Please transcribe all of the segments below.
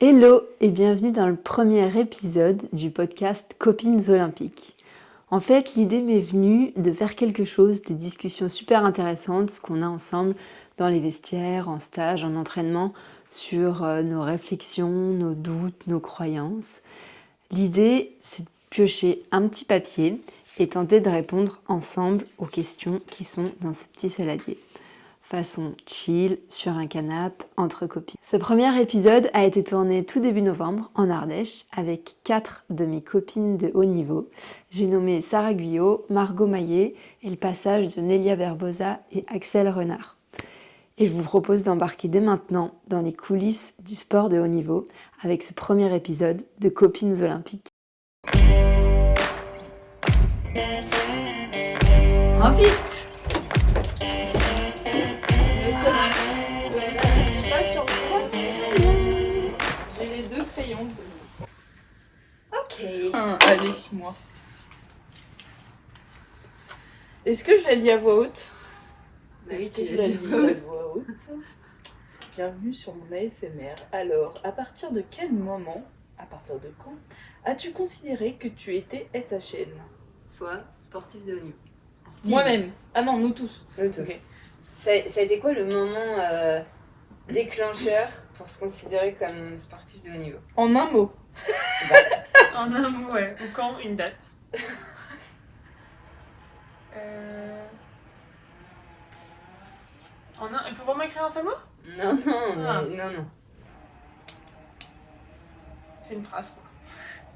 Hello et bienvenue dans le premier épisode du podcast Copines Olympiques. En fait, l'idée m'est venue de faire quelque chose, des discussions super intéressantes qu'on a ensemble dans les vestiaires, en stage, en entraînement, sur nos réflexions, nos doutes, nos croyances. L'idée, c'est de piocher un petit papier et tenter de répondre ensemble aux questions qui sont dans ce petit saladier. Façon chill, sur un canapé, entre copines. Ce premier épisode a été tourné tout début novembre en Ardèche avec 4 de mes copines de haut niveau. J'ai nommé Sarah Guyot, Margot Maillet et le passage de Nelia Verbosa et Axel Renard. Et je vous propose d'embarquer dès maintenant dans les coulisses du sport de haut niveau avec ce premier épisode de Copines Olympiques. En piste! Allez, moi. Est-ce que je la lis à voix haute? Oui, je la lis à voix haute. Bienvenue sur mon ASMR. Alors, à partir de quel moment, à partir de quand, as-tu considéré que tu étais SHN? Soit sportif de haut niveau. Moi-même. Ah non, nous tous. Nous tous. Okay. Ça a été quoi le moment déclencheur pour se considérer comme sportif de haut niveau? En un mot. En un mot, ouais. Ou quand, une date. Il faut vraiment écrire un seul mot? Non. C'est une phrase, quoi.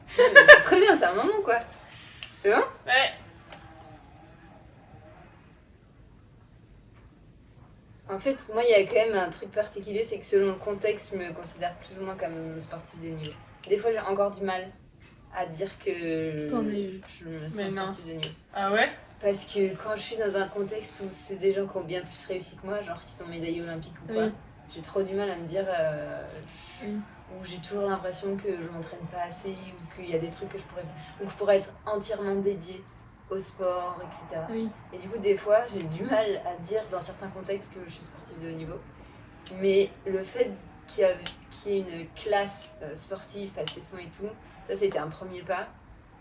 C'est très bien, c'est un moment, quoi. C'est bon? Ouais. En fait, moi, il y a quand même un truc particulier, c'est que selon le contexte, je me considère plus ou moins comme sportif de haut niveau. Des fois, j'ai encore du mal à dire que je me sens sportif de niveau. Ah ouais? Parce que quand je suis dans un contexte où c'est des gens qui ont bien plus réussi que moi, genre qui sont médaillés olympiques ou quoi, j'ai trop du mal à me dire où j'ai toujours l'impression que je m'entraîne pas assez ou qu'il y a des trucs que je pourrais être entièrement dédiée au sport, etc. Oui. Et du coup, des fois, j'ai du mal à dire dans certains contextes que je suis sportive de haut niveau. Mais le fait qu'il y ait une classe sportive à Cesson et tout, ça c'était un premier pas.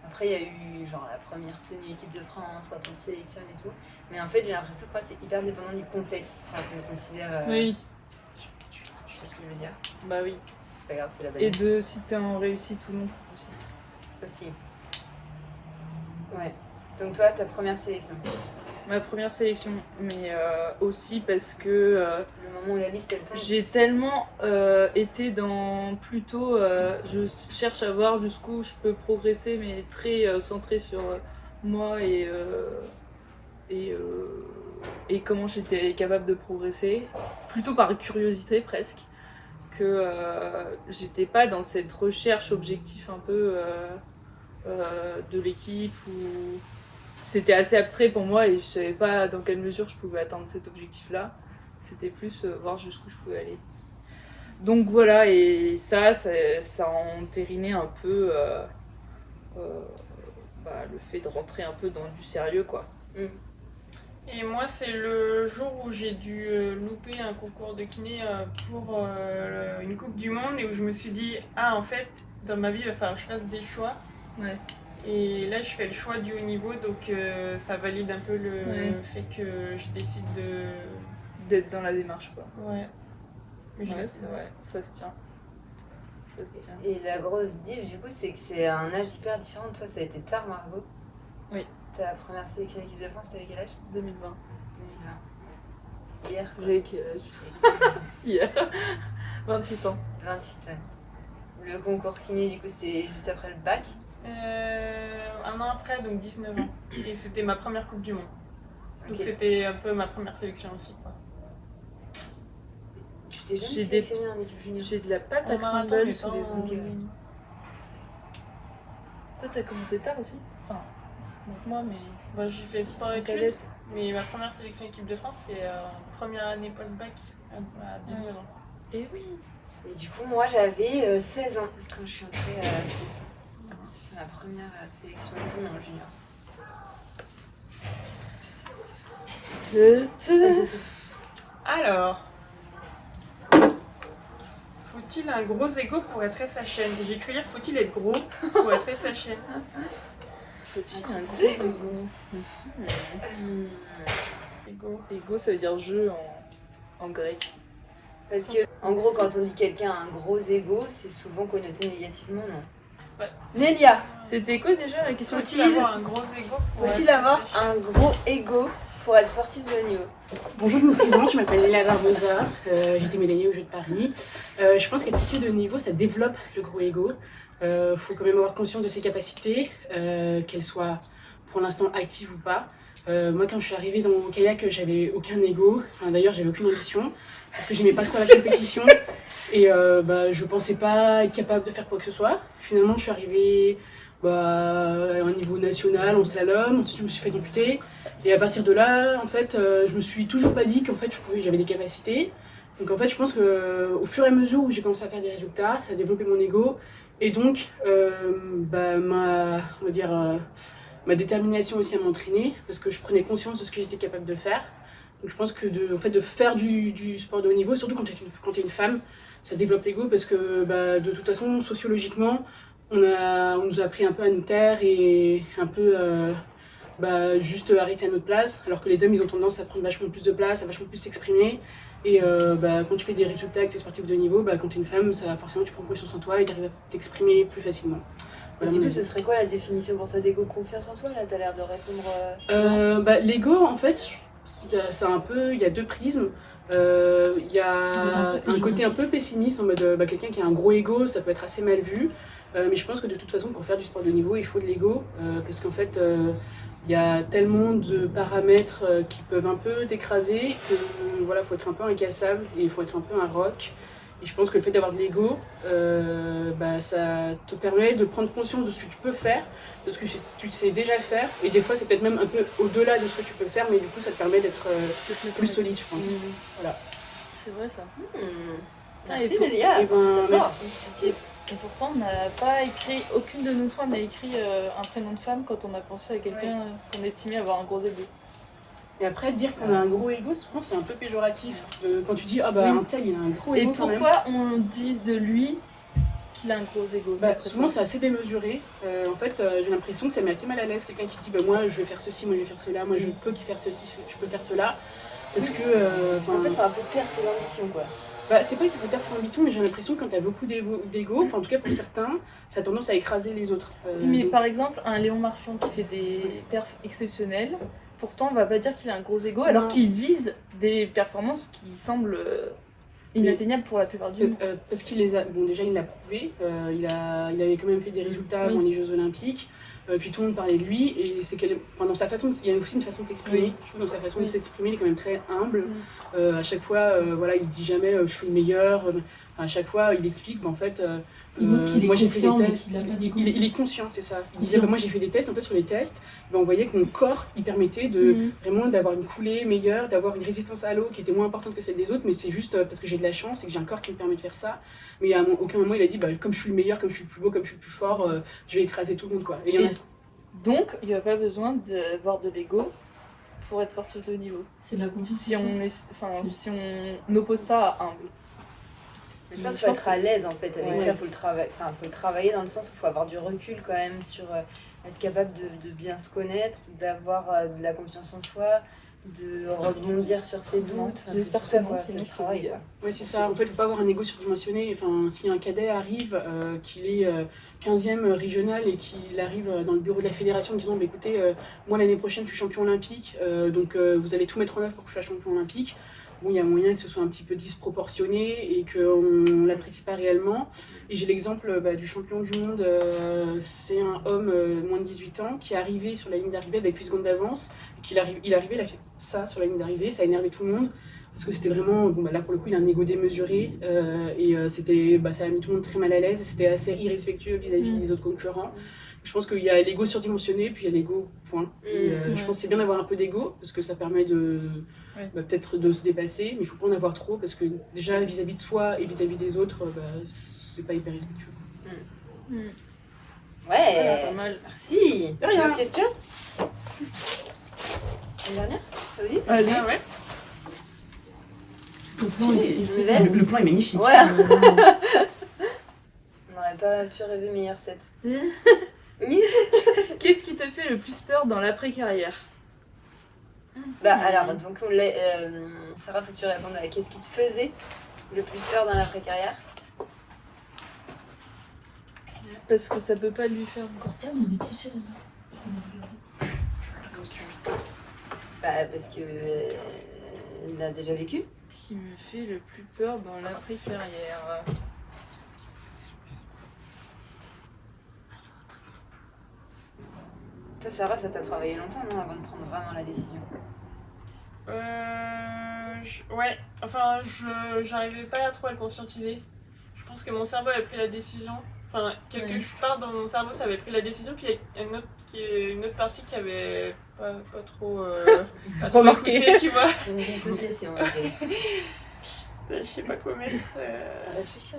Après, il y a eu genre la première tenue équipe de France quand on sélectionne et tout. Mais en fait, j'ai l'impression que moi, c'est hyper dépendant du contexte. Enfin, je me considère. Oui. Tu vois ce que je veux dire? Bah oui. C'est pas grave, c'est la base. Et de si t'es en réussite ou non aussi. Ouais. Donc, toi, ta première sélection? Ma première sélection, mais aussi parce que le moment où la liste elle tombe. J'ai tellement été dans plutôt je cherche à voir jusqu'où je peux progresser, mais très centré sur moi et comment j'étais capable de progresser, plutôt par curiosité presque, que j'étais pas dans cette recherche objectif un peu de l'équipe où c'était assez abstrait pour moi et je savais pas dans quelle mesure je pouvais atteindre cet objectif-là. C'était plus voir jusqu'où je pouvais aller. Donc voilà, et ça a entériné un peu le fait de rentrer un peu dans du sérieux, quoi. Et moi, c'est le jour où j'ai dû louper un concours de kiné pour une Coupe du Monde et où je me suis dit, en fait, dans ma vie, il va falloir que je fasse des choix. Ouais. Et là, je fais le choix du haut niveau, donc ça valide un peu le fait que je décide d'être dans la démarche, quoi. Ouais. Ouais, c'est vrai, ça se tient. Et la grosse diff, du coup, c'est que c'est un âge hyper différent. Toi, ça a été tard, Margot. Oui. Ta première sélection équipe de France, t'avais quel âge? 2020. Hier, quoi. J'ai quel âge? Hier. 28 ans. 28 ans. Le concours kiné, du coup, c'était juste après le bac? Un an après, donc 19 ans. Et c'était ma première Coupe du Monde. Donc c'était un peu ma première sélection aussi, quoi. Tu t'es jamais sélectionnée en équipe junior? J'ai de la pâte à crumble sous les ongles. Toi, t'as commencé tard aussi? Enfin, donc moi, mais... Bah, j'ai fait sport études, mais ma première sélection équipe de France, c'est première année post-bac à 19 ans. Et oui. Et du coup, moi, j'avais 16 ans quand je suis entrée à Cesson. C'est ma première sélection aussi, mais en junior. Alors, Faut-il un gros ego pour être S.H.N? J'ai cru lire faut-il être gros pour être S.H.N? Faut-il un gros ego? Ego. Ego, ça veut dire jeu en grec. Parce que, en gros, quand on dit quelqu'un a un gros ego, c'est souvent connoté négativement, non? Ouais. Nélia, C'était quoi déjà la question? Faut-il avoir un gros ego pour faut-il être avoir S.H.N? un gros ego pour être sportif de haut niveau? Bonjour, je me présente, je m'appelle Léla Barbosa, j'ai été médaillée aux Jeux de Paris. Je pense qu'être sportif de haut niveau, ça développe le gros ego. Faut quand même avoir conscience de ses capacités, qu'elles soient pour l'instant actives ou pas. Moi, quand je suis arrivée dans mon kayak, j'avais aucun ego. Enfin, d'ailleurs, j'avais aucune ambition parce que j'aimais pas trop la compétition et je pensais pas être capable de faire quoi que ce soit. Finalement, je suis arrivée à un niveau national en slalom. Ensuite, je me suis fait amputer et à partir de là, en fait, je me suis toujours pas dit qu'en fait, j'avais des capacités. Donc, en fait, je pense que au fur et à mesure où j'ai commencé à faire des résultats, ça a développé mon ego et donc ma détermination aussi à m'entraîner parce que je prenais conscience de ce que j'étais capable de faire. Donc je pense que de faire du sport de haut niveau, surtout quand t'es une femme, ça développe l'ego parce que de toute façon, sociologiquement, on nous a appris un peu à nous taire et un peu juste arrêter à notre place, alors que les hommes ils ont tendance à prendre vachement plus de place, à vachement plus s'exprimer. Et quand tu fais des résultats avec tes sportifs de haut niveau, quand t'es une femme, forcément tu prends confiance en toi et t'arrives à t'exprimer plus facilement. Voilà, du coup, ce serait quoi la définition pour toi d'ego? Confiance en soi, là, t'as l'air de répondre... L'ego, en fait, il y a deux prismes. Il y a un côté un peu pessimiste, en mode quelqu'un qui a un gros ego, ça peut être assez mal vu. Mais je pense que de toute façon, pour faire du sport de niveau, il faut de l'ego. Parce qu'en fait, il y a tellement de paramètres qui peuvent un peu t'écraser que voilà, faut être un peu incassable et il faut être un peu un roc. Et je pense que le fait d'avoir de l'ego, ça te permet de prendre conscience de ce que tu peux faire, de ce que tu sais déjà faire. Et des fois, c'est peut-être même un peu au-delà de ce que tu peux faire, mais du coup, ça te permet d'être plus solide, je pense. Voilà. C'est vrai ça. Merci Nélia. Merci. Et pourtant, on n'a pas écrit, aucune de nous trois n'a écrit un prénom de femme quand on a pensé à quelqu'un qu'on estimait avoir un gros ego. Et après, dire qu'on a un gros ego, souvent c'est un peu péjoratif. Quand tu dis, un tel, il a un gros ego. Et pourquoi on dit de lui qu'il a un gros ego? Souvent c'est assez démesuré. En fait, j'ai l'impression que ça met assez mal à l'aise quelqu'un qui dit moi je vais faire ceci, moi je vais faire cela, moi je peux faire ceci, je peux faire cela. Parce que. En fait, il faut un peu taire ses ambitions, quoi. C'est pas qu'il faut taire ses ambitions, mais j'ai l'impression que quand t'as beaucoup d'ego, en tout cas pour certains, ça a tendance à écraser les autres. Mais par exemple, un Léon Marchand qui fait des perfs exceptionnels, pourtant on va pas dire qu'il a un gros ego, alors qu'il vise des performances qui semblent inatteignables pour la plupart du monde. Parce qu'il les a. Bon, déjà il l'a prouvé, il avait quand même fait des résultats avant les Jeux Olympiques. Puis tout le monde parlait de lui et c'est dans sa façon, il y a aussi une façon de s'exprimer. Je trouve dans sa façon de s'exprimer, il est quand même très humble. À chaque fois, il dit jamais je suis le meilleur. À chaque fois, il explique en fait. Moi j'ai fait des tests. Il est conscient, c'est ça. Il disait moi j'ai fait des tests. En fait sur les tests, on voyait que mon corps il permettait vraiment d'avoir une coulée meilleure, d'avoir une résistance à l'eau qui était moins importante que celle des autres. Mais c'est juste parce que j'ai de la chance et que j'ai un corps qui me permet de faire ça. Mais à aucun moment il a dit comme je suis le meilleur, comme je suis le plus beau, comme je suis le plus fort, je vais écraser tout le monde quoi. Donc il n'y a pas besoin d'avoir de l'ego pour être sportif de haut niveau. C'est la confiance. Si on oppose ça à humble. Je pense qu'il faut être à l'aise en fait avec ça, il faut le travailler dans le sens où il faut avoir du recul quand même sur être capable de bien se connaître, d'avoir de la confiance en soi, de rebondir sur ses doutes. J'espère que ça, c'est le travail. Ouais, c'est ça. En fait, il ne faut pas avoir un ego surdimensionné. Enfin, si un cadet arrive, qu'il est 15e régional et qu'il arrive dans le bureau de la fédération en disant écoutez, moi l'année prochaine je suis champion olympique, donc vous allez tout mettre en œuvre pour que je sois champion olympique. Bon, il y a moyen que ce soit un petit peu disproportionné et qu'on ne l'apprécie pas réellement. Et j'ai l'exemple du champion du monde, c'est un homme moins de 18 ans qui est arrivé sur la ligne d'arrivée avec 8 secondes d'avance. Il est arrivé, il a fait ça sur la ligne d'arrivée, ça a énervé tout le monde. Parce que c'était vraiment, là pour le coup il a un ego démesuré ça a mis tout le monde très mal à l'aise. C'était assez irrespectueux vis-à-vis des autres concurrents. Je pense qu'il y a l'ego surdimensionné, puis il y a l'ego point. Je pense que c'est bien d'avoir un peu d'ego, parce que ça permet peut-être de se dépasser, mais il ne faut pas en avoir trop, parce que déjà vis-à-vis de soi et vis-à-vis des autres, c'est pas hyper respectueux. Ouais, voilà, pas mal. Merci. Une autre question? Une dernière? Ça vous dit? Allez. Ah ouais. Le plan est magnifique. Ouais. On n'aurait pas pu rêver meilleur set. Qu'est-ce qui te fait le plus peur dans l'après-carrière? Bah alors, donc Sarah, faut que tu répondes à qu'est-ce qui te faisait le plus peur dans l'après-carrière? Parce que ça peut pas lui faire encore. Tiens, il y a des fichiers là-bas. Bah parce que elle l'a déjà vécu. Ce qui me fait le plus peur dans l'après-carrière. Toi Sarah, ça t'a travaillé longtemps non avant de prendre vraiment la décision? Ouais, enfin, j'arrivais pas trop à le conscientiser. Je pense que mon cerveau avait pris la décision. Enfin, quelque part dans mon cerveau, ça avait pris la décision, puis il y a une autre partie qui avait pas trop Remarqué. écouté, tu vois. Une dissociation, ok. Je sais pas quoi mettre. Réfléchis.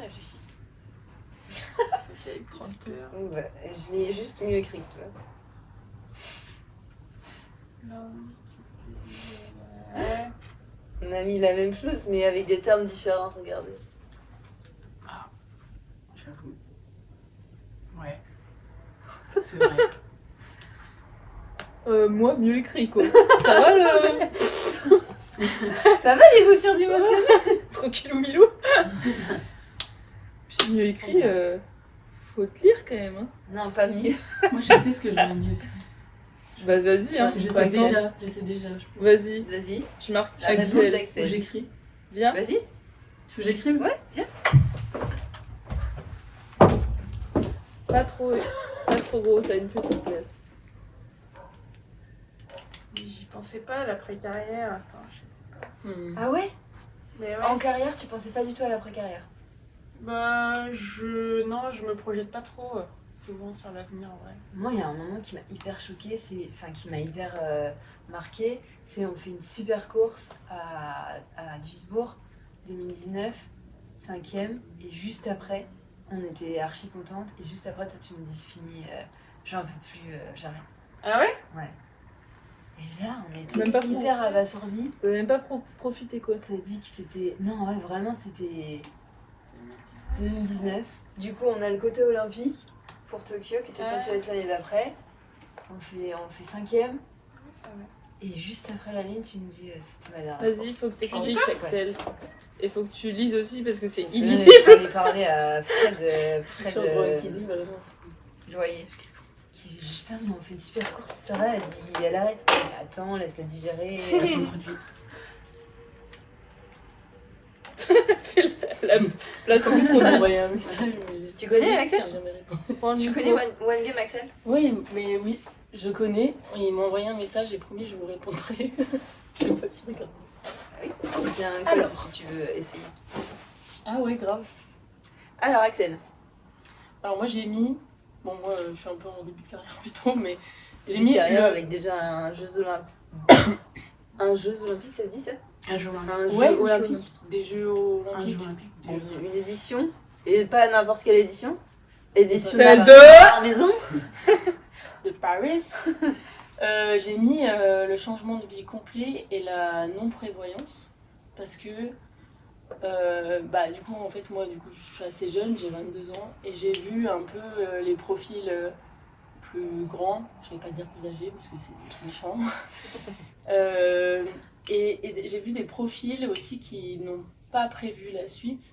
Ok, prendre peur. Ouais, je l'ai juste mieux écrit, tu vois. Ouais. On a mis la même chose mais avec des termes différents, regardez. J'avoue. Ouais. C'est vrai. Moi, mieux écrit quoi. Ça va le. Ça va l'émotion d'émotionnel? Tranquillou milou. Puis mieux écrit, faut te lire quand même. Hein. Non, pas mieux. Moi, je sais ce que j'aurais mis aussi. Bah vas-y, hein. Je Quoi, sais Axel déjà. Je pense. Vas-y, Vas-y, je marque la réponse Axel. Faut que d'Axel. j'écris. Viens. Vas-y. Faut que j'écrive. Ouais, viens. Pas trop gros, t'as une petite place. J'y pensais pas à l'après-carrière. Attends, je sais pas. Ah ouais? Mais ouais. En carrière, tu pensais pas du tout à l'après-carrière? Bah, non, je me projette pas trop souvent sur l'avenir en vrai. Moi, il y a un moment qui m'a hyper choquée, qui m'a hyper marquée, c'est on fait une super course à Duisbourg, 2019, 5ème, et juste après, on était archi contente, et juste après, toi, tu me dis fini, j'en peux plus, j'arrête. Ah ouais? Ouais. Et là, on était Même pas hyper abasourdis. T'as même pas profité quoi. T'as dit que c'était... Non, ouais, vraiment, c'était 2019. Du coup, on a le côté olympique pour Tokyo, qui était censé être l'année d'après. On fait 5ème. Oui, ça va. Et juste après la ligne, tu nous dis c'était ma dernière Vas-y, course. faut que Oh, t'expliques ça, Axel. Et faut que tu lises aussi parce que c'est Je illisible. vais parler à Fred Loyer. Qui dit putain, mais on fait une super course, ça va? Elle dit elle arrête. Attends, laisse-la digérer. Son produit. Fais la place en plus, on a envoyé un message. Tu connais Axel? Prends le Tu micro. connais One Game Axel? Oui, mais oui, je connais. Il m'a envoyé un message et promis, je vous répondrai. Je sais pas si regarde. Oui, j'ai un code Alors. si tu veux essayer. Ah ouais, grave. Alors Axel, Alors moi j'ai mis. Bon, moi je suis un peu en début de carrière plutôt, mais j'ai une mis carrière le. avec déjà un Jeux Olympiques. Un Jeux Olympiques, ça se dit ça? Un jeu Un jeu Ouais, olympique. des Jeux olympiques. Des jeux Une édition. Et pas n'importe quelle édition. Édition C'est de de- la maison. de Paris. J'ai mis le changement de vie complet et la non-prévoyance parce que du coup en fait moi je suis assez jeune, j'ai 22 ans et j'ai vu un peu les profils plus grands, je vais pas dire plus âgés parce que c'est méchant. Et j'ai vu des profils aussi qui n'ont pas prévu la suite.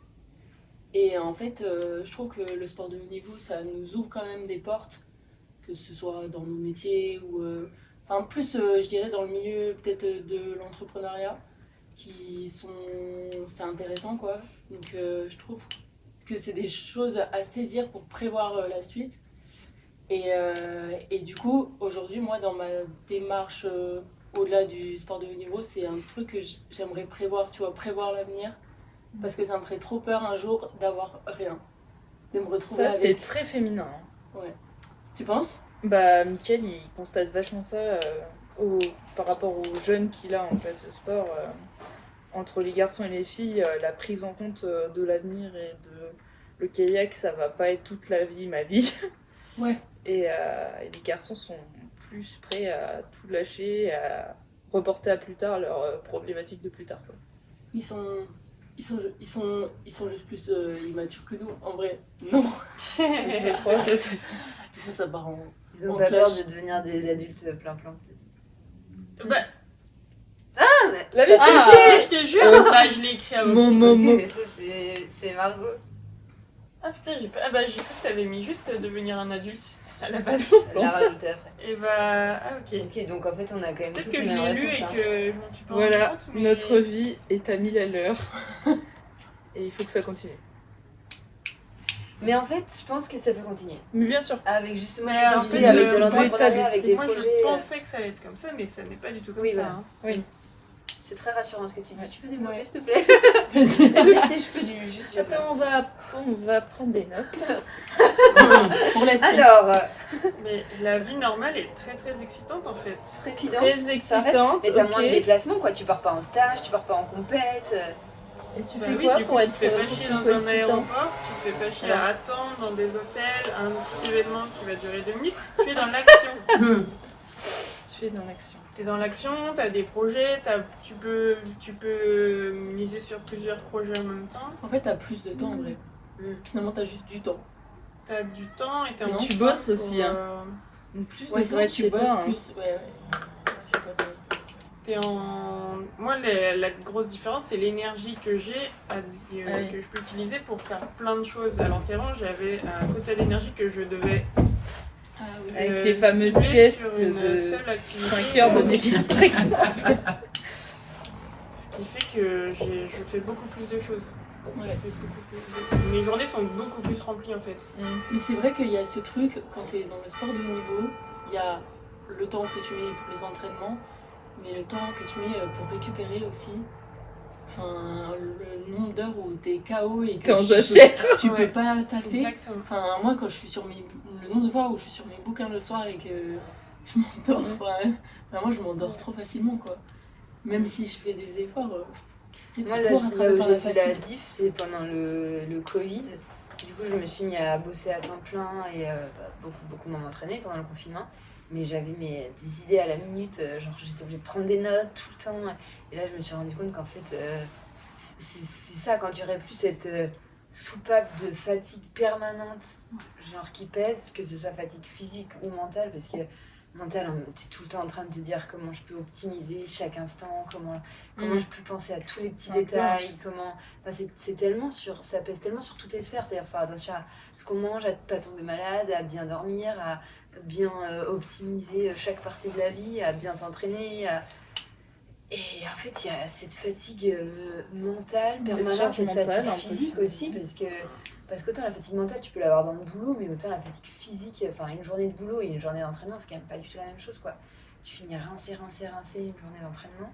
Et en fait, je trouve que le sport de haut niveau, ça nous ouvre quand même des portes, que ce soit dans nos métiers ou... Enfin, plus, je dirais, dans le milieu peut-être de l'entrepreneuriat, c'est intéressant, quoi. Donc, je trouve que c'est des choses à saisir pour prévoir la suite. Et du coup, aujourd'hui, moi, dans ma démarche au-delà du sport de haut niveau, c'est un truc que j'aimerais prévoir, tu vois, prévoir l'avenir. Parce que ça me ferait trop peur un jour d'avoir rien. De me retrouver Ça, c'est avec... très féminin. hein. Ouais. Tu penses? Bah, Mickaël, il constate vachement ça par rapport aux jeunes qu'il a en classe de sport. Entre les garçons et les filles, la prise en compte de l'avenir et de le kayak, ça va pas être toute la vie, ma vie. Ouais. Et les garçons sont plus prêts à tout lâcher, à reporter à plus tard leurs problématiques de plus tard. Quoi. Ils sont ils sont juste plus immatures que nous. En vrai, non. Je crois que c'est... Ça part en... Ils ont En pas peur clash. de devenir des adultes plein peut-être. Bah, La vie je te jure, bah, je l'ai écrit avant. Mon aussi. moment. Mais ça c'est Margot. Ah putain, j'ai cru que t'avais mis juste devenir un adulte à la base. Elle l'a rajouté après. Et bah, ah ok. Ok, donc en fait on a quand même Peut-être toutes que je les mêmes l'ai lu et réponses, hein. que je m'en suis pas rendu Voilà, compte, mais... notre vie est à 1000 à l'heure. Et il faut que ça continue. Mais en fait, je pense que ça peut continuer. Mais bien sûr. Avec justement, Mais je en te fait, disais, avec de vous l'entrepreneuriat, êtes- avec des Moi, projets. je pensais que ça allait être comme ça, mais ça n'est pas du tout comme Oui, ça. voilà. hein. Oui. C'est très rassurant ce que tu dis. Tu peux développer Ouais. s'il te plaît? Je peux du juste. Attends, on va prendre des notes. Pour la suite. Alors, Mais la vie normale est très très excitante en fait. trépidante. Très ça reste. excitante. Mais t'as ok. moins de déplacements quoi. Tu pars pas en stage, tu pars pas en compète. Et tu Bah fais oui, quoi du coup, pour tu être te fais pas pour chier que ce dans soit un excitant aéroport, tu te fais pas chier Alors. à attendre dans des hôtels, un petit événement qui va durer 2 minutes. Tu es dans l'action. Tu es dans l'action. Tu es dans l'action, tu as des projets, tu peux miser sur plusieurs projets en même temps. En fait, t'as plus de temps en vrai. Mm. Finalement, t'as juste du temps. Tu as du temps et tu Mais tu bosses aussi, hein. Donc plus Ouais, de c'est temps, vrai, je tu sais bosses pas. Hein. plus. Ouais. J'ai pas de- Moi, la grosse différence, c'est l'énergie que j'ai, oui. que je peux utiliser pour faire plein de choses. Alors qu'avant, j'avais un quota d'énergie que je devais Ah oui. Avec les fameuses cibler siestes sur une de seule activité. 5 heures de média, par exemple. Ce qui fait que je fais beaucoup plus de choses. Ouais. Je fais beaucoup plus de- Mes journées sont beaucoup plus remplies en fait. Mais c'est vrai qu'il y a ce truc, quand tu es dans le sport de haut niveau, il y a le temps que tu mets pour les entraînements, mais le temps que tu mets pour récupérer aussi. Enfin, le nombre d'heures où tu es KO et que T'es en tu jachère. tu Ouais. peux pas taffer. Exactement. Enfin, moi, quand je suis sur le nombre de fois où je suis sur mes bouquins le soir et que je m'endors, moi, je m'endors trop facilement, quoi. Même si je fais des efforts. T'es Moi, trop là rattrapé où par j'ai la vu la fatigue. diff, c'est pendant le Covid. Du coup, je me suis mis à bosser à temps plein et beaucoup m'entraîner pendant le confinement. Mais j'avais des idées à la minute, genre j'étais obligée de prendre des notes tout le temps. Et là, je me suis rendu compte qu'en fait, c'est ça, quand tu aurais plus cette soupape de fatigue permanente, genre qui pèse, que ce soit fatigue physique ou mentale, parce que mentale, t'es tout le temps en train de te dire comment je peux optimiser chaque instant, comment je peux penser à tous les petits Un peu, détails, c'est tellement ça pèse tellement sur toutes les sphères, c'est-à-dire faire attention à ce qu'on mange, à ne pas tomber malade, à bien dormir, à bien optimiser chaque partie de la vie, à bien t'entraîner, et en fait il y a cette fatigue mentale permanente, charge cette mentale, fatigue un peu. physique aussi, parce qu'autant la fatigue mentale tu peux l'avoir dans le boulot, mais autant la fatigue physique, enfin une journée de boulot et une journée d'entraînement, c'est quand même pas du tout la même chose quoi. Tu finis rincé une journée d'entraînement.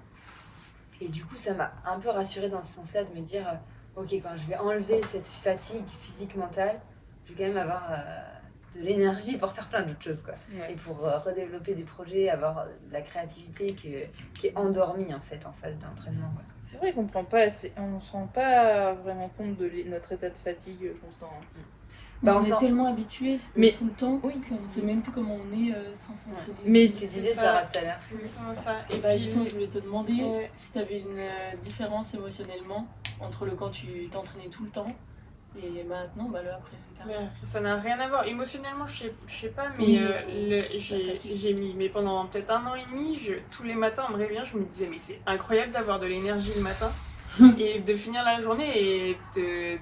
Et du coup, ça m'a un peu rassurée dans ce sens-là de me dire, ok, quand je vais enlever cette fatigue physique, mentale, je vais quand même avoir de l'énergie pour faire plein d'autres choses, quoi. Ouais. Et pour redévelopper des projets, avoir de la créativité qui est endormie, en fait, en phase d'entraînement, quoi. C'est vrai qu'on on se rend pas vraiment compte de notre état de fatigue constant. Bah, on on est sent- tellement habitué Mais- tout le temps Oui. qu'on sait même plus comment on est sans s'entraîner. Mais- C'est ce que c'est disait ça. Sarah tout à l'heure. C'est exactement ça. Et Bah, puis, justement, je voulais te demander Ouais. si tu avais une différence émotionnellement entre le quand tu t'entraînais tout le temps et maintenant, le après. mais ça n'a rien à voir. Émotionnellement, je sais pas, mais Oui, fatigue. j'ai mis, mais pendant peut-être 1 an et demi, tous les matins en me réveillant, je me disais, mais c'est incroyable d'avoir de l'énergie le matin et de finir la journée et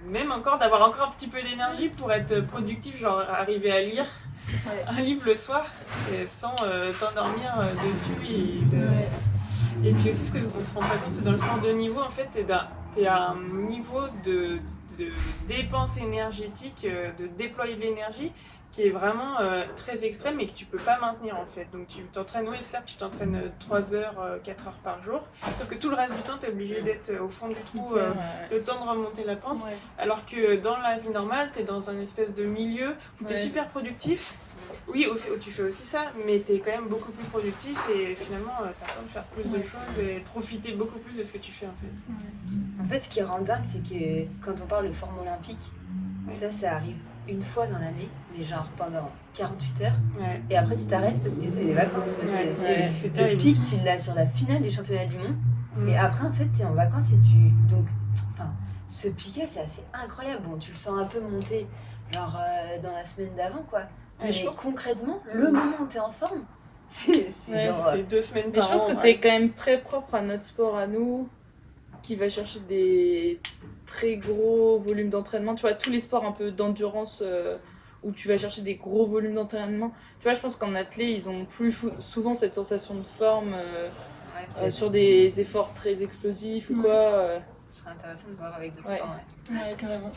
même encore d'avoir encore un petit peu d'énergie pour être productif, genre arriver à lire Ouais. un livre le soir sans t'endormir dessus. Ouais. Et puis aussi, ce qu'on se rend pas compte, c'est dans le sport de haut niveau, en fait, t'es à un niveau de dépense énergétique, de déployer de l'énergie qui est vraiment très extrême et que tu peux pas maintenir en fait. Donc tu t'entraînes, oui certes tu t'entraînes 3 heures, 4 heures par jour, sauf que tout le reste du temps tu es obligé d'être au fond du trou, le temps de remonter la pente, Ouais. alors que dans la vie normale tu es dans un espèce de milieu où tu es Ouais. super productif. Oui, tu fais aussi ça, mais tu es quand même beaucoup plus productif et finalement tu as le temps de faire plus de choses et de profiter beaucoup plus de ce que tu fais en fait. En fait, ce qui rend dingue, c'est que quand on parle de forme olympique, ça arrive une fois dans l'année, mais genre pendant 48 heures. Ouais. Et après, tu t'arrêtes parce que c'est les vacances. Parce que Ouais, c'est c'est le terrible. pic, tu l'as sur la finale des championnats du monde. Mm. Et après, en fait, tu es en vacances et donc, enfin, ce piquet, c'est assez incroyable. Bon, tu le sens un peu monter, genre dans la semaine d'avant, quoi. Mais je pense concrètement, le moment où t'es en forme, c'est genre... c'est 2 semaines Mais par je pense an, que c'est quand même très propre à notre sport, à nous, qui va chercher des très gros volumes d'entraînement. Tu vois, tous les sports un peu d'endurance où tu vas chercher des gros volumes d'entraînement. Tu vois, je pense qu'en athlée, ils ont plus souvent cette sensation de forme sur des efforts très explosifs ou quoi. Ce serait intéressant de voir avec d'autres Ouais. sports, Ouais, carrément.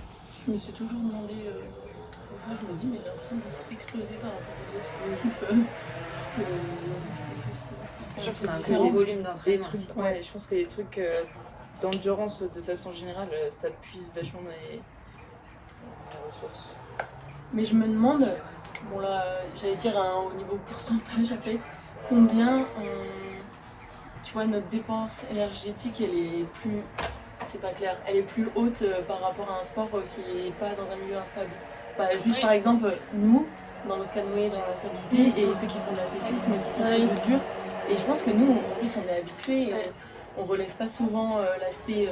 Je me suis toujours demandé, moi je me dis, mais j'ai l'impression d'être explosée par rapport aux autres sportifs. Que Je pense que qu'on a un c'est gros les- volume Les d'entraînement. trucs, aussi. ouais, je pense que les trucs d'endurance, de façon générale, ça puise vachement dans les ressources. Mais je me demande, bon là, j'allais dire au niveau pourcentage en fait, combien tu vois, notre dépense énergétique, elle est plus, c'est pas clair, elle est plus haute par rapport à un sport qui est pas dans un milieu instable. Bah, juste par exemple, nous, dans notre canoë, dans la stabilité, et ceux qui font de l'athlétisme, qui sont sur le dur. Et je pense que nous, en plus, on est habitués, on relève pas souvent l'aspect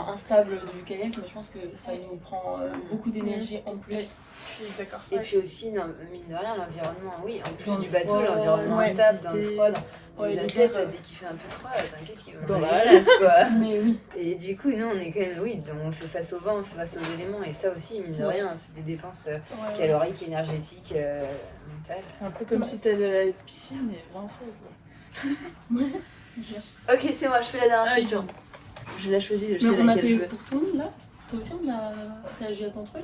instable du kayak, mais je pense que ça nous prend beaucoup d'énergie en plus. Je suis d'accord. Et puis aussi, non, mine de rien, l'environnement, oui, en plus Dans du le bateau, froid, l'environnement instable, dans le froid, dans les l'hiver, athlètes, dès qu'il fait un peu froid, t'inquiète qu'ils vont Dans dans la les glaces, quoi. Mais oui. Et du coup, nous, on est quand même, oui, on fait face au vent, on fait face aux éléments, et ça aussi, mine de rien, c'est des dépenses caloriques, énergétiques, mentales. C'est un peu comme si t'allais à la piscine et 20 fois. Quoi. Ouais, c'est clair. Ok, c'est moi, je fais la dernière Ah, question. Je l'ai choisie, je Mais sais on a laquelle fait je veux. pour tout le monde là. Toi aussi, on a réagi à ton truc.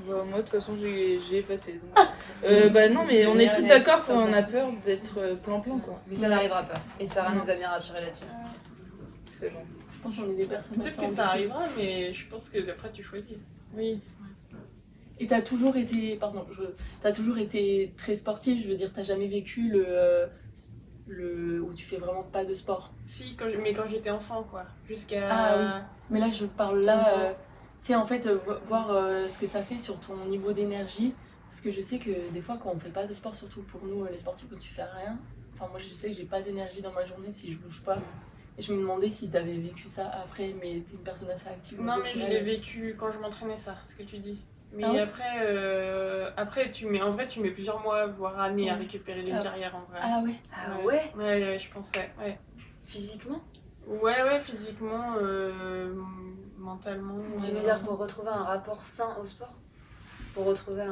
Bah, moi, de toute façon, j'ai effacé. Donc. Bah non, mais on est tous d'accord qu'on a peur d'être plan-plan, quoi. Mais ça n'arrivera pas. Et Sarah nous a bien rassuré là-dessus. C'est bon. Je pense qu'on est des personnes Peut-être assez que ça ambitieuses. arrivera, mais je pense que d'après tu choisis. Oui. Et t'as toujours été, t'as toujours été très sportive. Je veux dire, t'as jamais vécu le où tu fais vraiment pas de sport. Si, mais quand j'étais enfant, quoi. Jusqu'à. Ah oui. Mais là, je parle là, Enfant. tu sais, en fait, voir ce que ça fait sur ton niveau d'énergie. Parce que je sais que des fois, quand on fait pas de sport, surtout pour nous, les sportifs, quand tu fais rien, enfin, moi, je sais que j'ai pas d'énergie dans ma journée si je bouge pas. Et je me demandais si t'avais vécu ça après, mais t'es une personne assez active. Non, donc au mais je final, l'ai vécu quand je m'entraînais, ça, ce que tu dis. Mais Ah ouais après, en vrai, tu mets plusieurs mois, voire années à Ouais. récupérer d'une Ah. carrière en vrai. Ah ouais. Ah ouais? Ouais, je pensais. Ouais, Physiquement? ouais, physiquement, mentalement. Tu veux dire pour retrouver un rapport sain au sport? Pour retrouver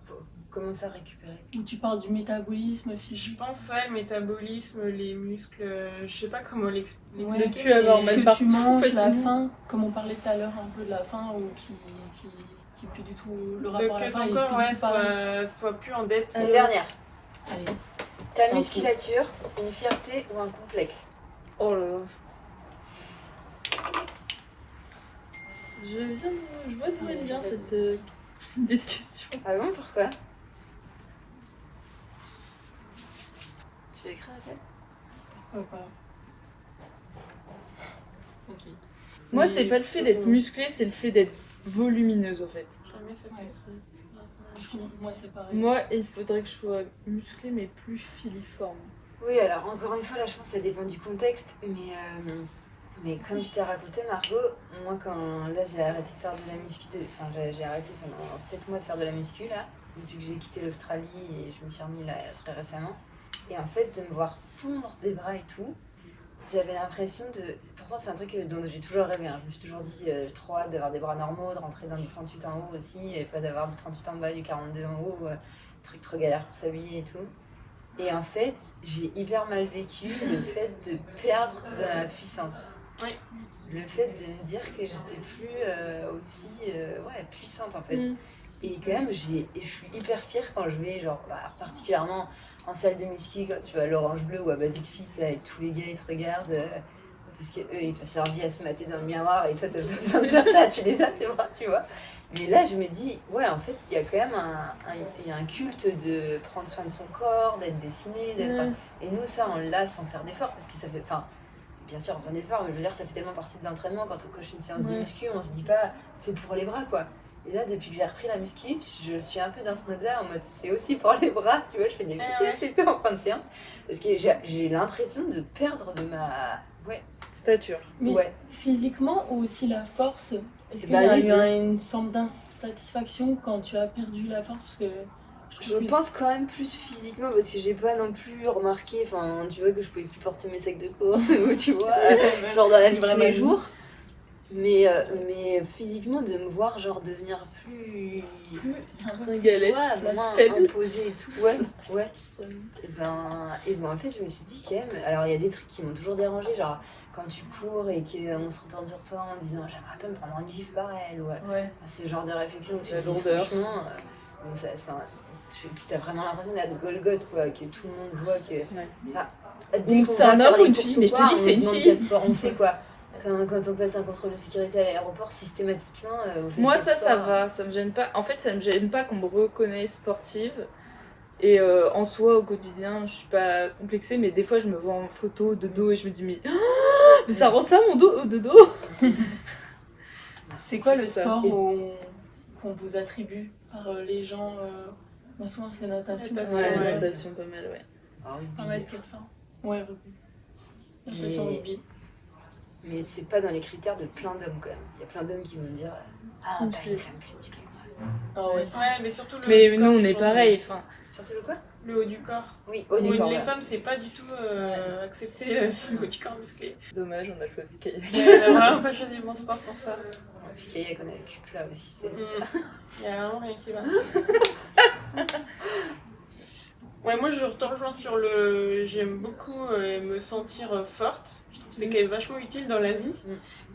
pour commencer à récupérer? Où tu parles du métabolisme Je physique. pense, ouais, le métabolisme, les muscles, je sais pas comment l'expliquer. Ouais. De plus avoir mais- mal Ce que partout, tu manges, la facilement. faim, comme on parlait tout à l'heure un peu de la faim, ou qui est plus du tout le De rapport à la que faim ton est corps plus ouais, du tout pareil. soit plus en dette. Une dernière. Allez. Ta t'en musculature, une fierté ou un complexe? Oh là là. Je vois d'où elle vient cette idée de question. Ah bon, pourquoi? Tu veux écrire à tête? Pourquoi pas. Ok. Moi, Mais- c'est pas le fait d'être musclée, c'est le fait d'être volumineuse en fait. Jamais cet Ouais. esprit. Moi, c'est pareil. Moi, il faudrait que je sois musclée mais plus filiforme. Oui, alors encore une fois, là, je pense que ça dépend du contexte, mais comme je t'ai raconté, Margot, moi, quand là, j'ai arrêté de faire de la muscu, enfin, j'ai arrêté pendant 7 mois de faire de la muscu, là, depuis que j'ai quitté l'Australie et je me suis remis là très récemment. Et en fait, de me voir fondre des bras et tout, j'avais l'impression de... Pourtant, c'est un truc dont j'ai toujours rêvé, hein. Je me suis toujours dit, j'ai trop hâte d'avoir des bras normaux, de rentrer dans du 38 en haut aussi, et pas d'avoir du 38 en bas, du 42 en haut, truc trop galère pour s'habiller et tout. Et en fait, j'ai hyper mal vécu le fait de perdre de la puissance. Oui. Le fait de me dire que j'étais plus aussi puissante en fait. Et quand même, je suis hyper fière quand je vais, genre, particulièrement en salle de muscu, quand tu vas à l'Orange Bleu ou à Basic Fit, là, et tous les gars ils te regardent, parce qu'eux ils passent leur vie à se mater dans le miroir et toi t'as besoin de faire ça, tu les as tes bras, tu vois. Mais là je me dis, ouais, en fait, il y a quand même il y a un culte de prendre soin de son corps, d'être dessiné, d'être. Et nous, ça, on l'a sans faire d'efforts, parce que ça fait. Enfin, bien sûr, en faisant d'efforts, mais je veux dire, ça fait tellement partie de l'entraînement. Quand on coche une séance de muscu, on se dit pas, c'est pour les bras, quoi. Et là, depuis que j'ai repris la muscu, je suis un peu dans ce mode-là, en mode, c'est aussi pour les bras, tu vois, je fais des biceps et tout en fin de séance. Parce que j'ai l'impression de perdre de Stature. Mais Ouais. physiquement ou aussi la force? Est-ce qu'il Bah, y a les eu deux. une forme d'insatisfaction quand tu as perdu la force? Parce que je Je trouve que pense quand même plus physiquement parce que j'ai pas non plus remarqué, enfin tu vois que je pouvais plus porter mes sacs de course ou tu vois, genre dans la vie de tous Vraiment les vie. jours. Mais physiquement de me voir genre devenir plus c'est un peu Tringalette, ouais, moins faible. imposée et tout. Ouais. Et ben en fait je me suis dit quand même, alors il y a des trucs qui m'ont toujours dérangé, genre quand tu cours et qu'on se retourne sur toi en disant j'aimerais pas me prendre une gifle par elle, ouais. Ouais. C'est le genre de réflexion que tu La te dis lourdeur. franchement, donc ça, enfin, puis t'as vraiment l'impression d'être Golgoth quoi, que tout le monde voit que. Ah, dès Ou qu'on c'est va un faire homme les ou une courses fille, ou mais je te quoi, dis que on c'est une demande fille. quel sport on fait quoi. Quand on passe un contrôle de sécurité à l'aéroport, systématiquement. On fait Moi, quel ça sport. va, ça me gêne pas. En fait, ça me gêne pas qu'on me reconnaisse sportive. Et en soi, au quotidien, je suis pas complexée, mais des fois, je me vois en photo de dos et je me dis, mais ça rend ça mon dos de dos. C'est quoi le Ça. sport qu'on vous attribue par les gens moi souvent c'est natation. Natation, Ouais, ouais. natation pas mal, ouais. Ah oui, Ah ouais, ce qu'elle sort. Ouais, rugby. Natation, Mais- rugby. mais c'est pas dans les critères de plein d'hommes quand même. Il y a plein d'hommes qui vont me dire ah, Plus pas musclé. une femme plus musclée. Ah ouais. Ouais, mais surtout le haut Mais du nous, corps, on je est pense. pareil. Enfin, Surtout le quoi. Le haut du corps. Oui, Pour haut du corps. les ouais. femmes, c'est pas du tout accepté le haut du corps musclé. dommage, on a choisi kayak. Ouais, on a vraiment pas choisi mon sport pour ça. Puis kayak, on a le cul plat aussi. C'est... Il y a vraiment rien qui va. Ouais, moi je te rejoins sur le. J'aime beaucoup me sentir forte. Je trouve que c'est quand même vachement utile dans la vie.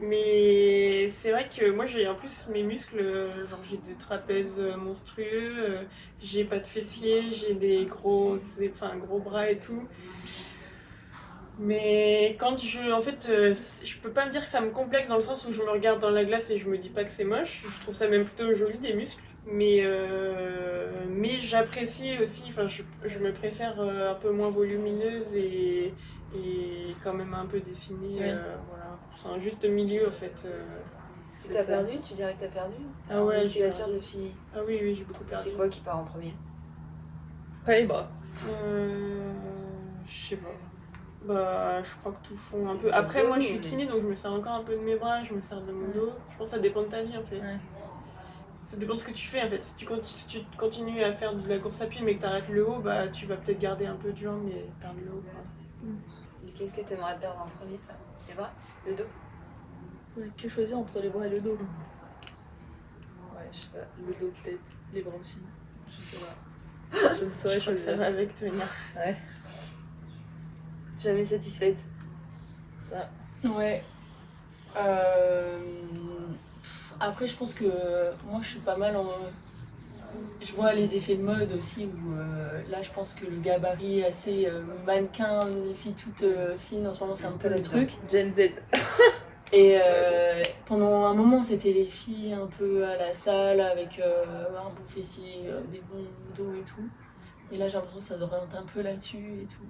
Mais c'est vrai que moi j'ai en plus mes muscles, genre j'ai des trapèzes monstrueux, j'ai pas de fessiers, j'ai des gros bras et tout. Mais quand en fait, je peux pas me dire que ça me complexe dans le sens où je me regarde dans la glace et je me dis pas que c'est moche. Je trouve ça même plutôt joli des muscles. Mais j'apprécie aussi, enfin je me préfère un peu moins volumineuse et quand même un peu dessinée. Ouais. Voilà. C'est un juste milieu en fait. Tu t'as perdu. Tu dirais que t'as perdu. Ah ouais, En j'ai musculature perdu. depuis. Ah oui, j'ai beaucoup perdu. C'est quoi qui part en premier? Pas les bras. Je sais pas. Bah, je crois que tout fond un peu. Après, moi je suis kiné donc je me sers encore un peu de mes bras, je me sers de mon dos. Je pense que ça dépend de ta vie en fait. Ouais. Ça dépend de ce que tu fais en fait. Si tu continues à faire de la course à pied mais que tu arrêtes le haut, bah tu vas peut-être garder un peu de jambes mais perdre le haut. Quoi. Et qu'est-ce que t'aimerais perdre en premier, toi? Les bras? Le dos? Ouais, que choisir entre les bras et le dos? Ouais, je sais pas. Le dos peut-être. Les bras aussi. Je sais pas. Je ne saurais Je crois que ça choisir. va avec Tonia. Ouais, Jamais satisfaite. ça. Ouais. Après, je pense que moi, je suis pas mal en. Je vois les effets de mode aussi, où là, je pense que le gabarit assez mannequin, les filles toutes fines, en ce moment, c'est un peu le truc. Gen Z. Et pendant un moment, c'était les filles un peu à la salle, avec un bon fessier, des bons dos et tout. Et là, j'ai l'impression que ça s'oriente un peu là-dessus et tout.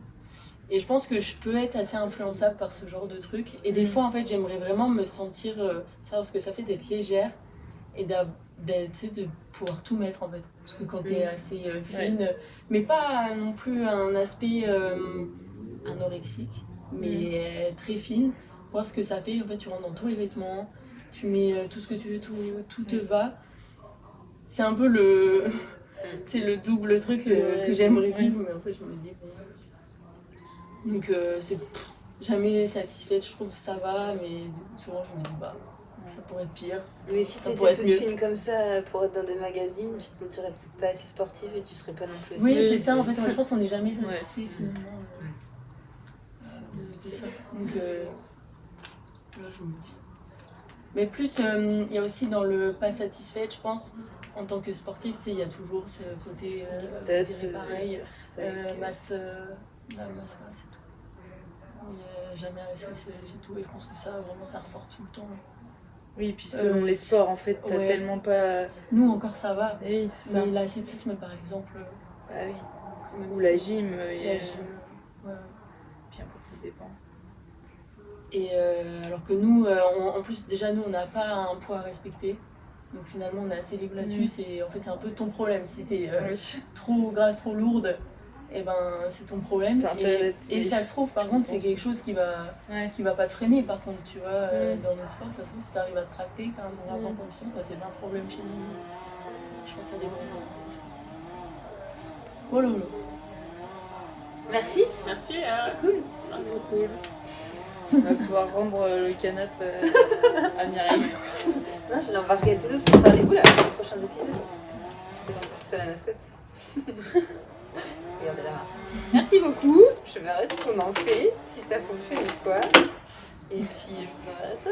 Et je pense que je peux être assez influençable par ce genre de truc. Et des fois, en fait, j'aimerais vraiment me sentir, savoir ce que ça fait d'être légère et tu sais, de pouvoir tout mettre, en fait. Parce que quand t'es assez fine, mais pas non plus un aspect anorexique, mais très fine, voir ce que ça fait. En fait, tu rentres dans tous les vêtements, tu mets tout ce que tu veux, tout te va. C'est un peu c'est le double truc que j'aimerais vivre, mais en fait, je me dis, bon. Donc, c'est jamais satisfaite, je trouve que ça va, mais souvent, je me dis, bah, ça pourrait être pire. Mais si Ça t'étais pourrait être toute mieux. fine comme ça pour être dans des magazines, tu te sentirais peut-être pas assez sportive et tu serais pas non plus assez. Oui, c'est ça, en fait, moi, je pense qu'on n'est jamais satisfait, finalement, de ça. Donc, là, je me dis. Mais plus, il y a aussi dans le pas satisfait, je pense, en tant que sportif, tu sais, il y a toujours ce côté, on dirait pareil, masse grasse et tout. Il n'y a jamais assez, c'est tout, et je pense que ça, vraiment, ça ressort tout le temps. Oui, puis selon les sports, en fait, t'as ouais. tellement pas. Nous, encore, ça va. Oui, c'est ça. Mais l'athlétisme, par exemple, Bah oui. quand même, Ou la c'est- gym. la gym, ouais. Puis encore, ça dépend. Et alors que nous, en plus, déjà, nous, on n'a pas un poids à respecter. Donc finalement, on est assez libre là-dessus. En fait, c'est un peu ton problème. Si t'es Oui. trop grasse, trop lourde, et ben c'est ton problème. T'as intérêt Et de- ça se trouve, par contre, c'est quelque chose qui va pas te freiner. Par contre, tu vois, dans notre sport, ça se trouve, si t'arrives à te tracter, que t'as un bon rapport confiant, bah, c'est pas un problème chez nous. Je pense que ça dépend. Voilà. Merci. Merci. Cool. C'est trop cool. On va pouvoir rendre le canapé à Mireille. Non, je l'ai embarqué à Toulouse pour faire les boules avec les prochains épisodes. C'est la mascotte. Regardez la marque. Merci beaucoup. Je verrai ce qu'on en fait, si ça fonctionne ou quoi. Et puis je vous enverrai ça.